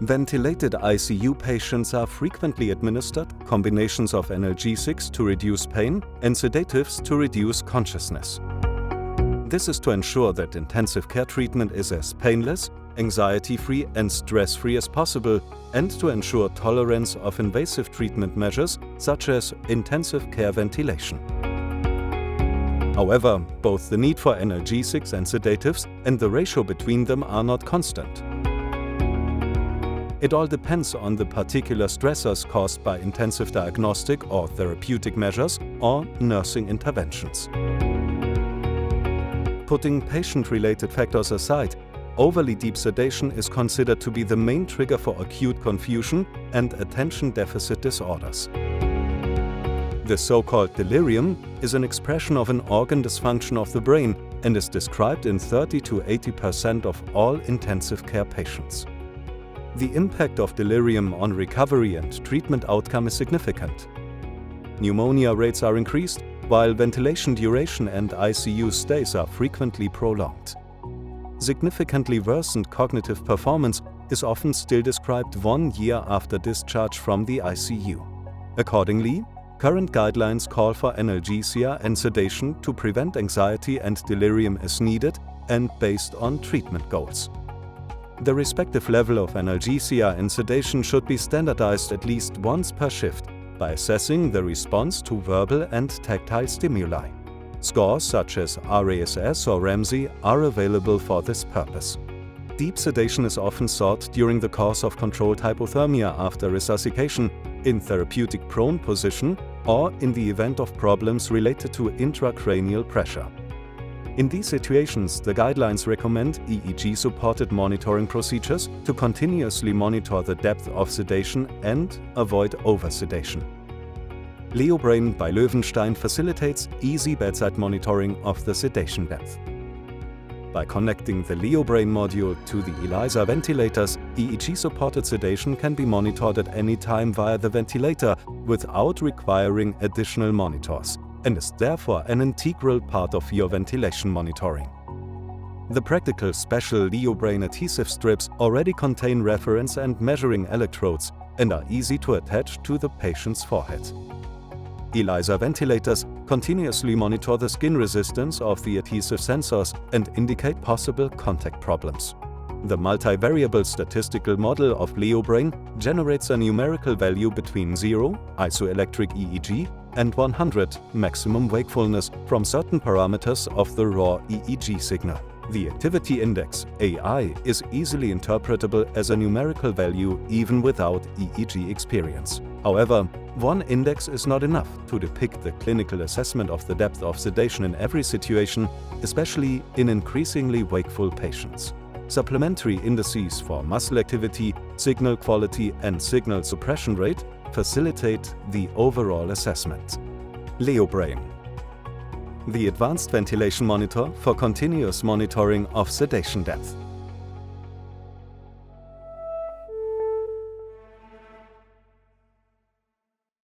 Ventilated ICU patients are frequently administered combinations of analgesics to reduce pain and sedatives to reduce consciousness. This is to ensure that intensive care treatment is as painless, anxiety-free and stress-free as possible, and to ensure tolerance of invasive treatment measures such as intensive care ventilation. However, both the need for analgesics and sedatives and the ratio between them are not constant. It all depends on the particular stressors caused by intensive diagnostic or therapeutic measures or nursing interventions. Putting patient-related factors aside, overly deep sedation is considered to be the main trigger for acute confusion and attention deficit disorders. The so-called delirium is an expression of an organ dysfunction of the brain and is described in 30 to 80% of all intensive care patients. The impact of delirium on recovery and treatment outcome is significant. Pneumonia rates are increased, while ventilation duration and ICU stays are frequently prolonged. Significantly worsened cognitive performance is often still described 1 year after discharge from the ICU. Accordingly, current guidelines call for analgesia and sedation to prevent anxiety and delirium as needed and based on treatment goals. The respective level of analgesia and sedation should be standardized at least once per shift by assessing the response to verbal and tactile stimuli. Scores such as RASS or Ramsey are available for this purpose. Deep sedation is often sought during the course of controlled hypothermia after resuscitation, in therapeutic prone position, or in the event of problems related to intracranial pressure. In these situations, the guidelines recommend EEG-supported monitoring procedures to continuously monitor the depth of sedation and avoid oversedation. LEOBRAIN by Löwenstein facilitates easy bedside monitoring of the sedation depth. By connecting the LEOBRAIN module to the elisa ventilators, EEG-supported sedation can be monitored at any time via the ventilator without requiring additional monitors, and is therefore an integral part of your ventilation monitoring. The practical special LEOBRAIN adhesive strips already contain reference and measuring electrodes and are easy to attach to the patient's forehead. elisa ventilators continuously monitor the skin resistance of the adhesive sensors and indicate possible contact problems. The multivariable statistical model of LEOBRAIN generates a numerical value between 0, isoelectric EEG, and 100, maximum wakefulness, from certain parameters of the raw EEG signal. The activity index, AI, is easily interpretable as a numerical value even without EEG experience. However, one index is not enough to depict the clinical assessment of the depth of sedation in every situation, especially in increasingly wakeful patients. Supplementary indices for muscle activity, signal quality, and signal suppression rate facilitate the overall assessment. LEOBRAIN, the advanced ventilation monitor for continuous monitoring of sedation depth.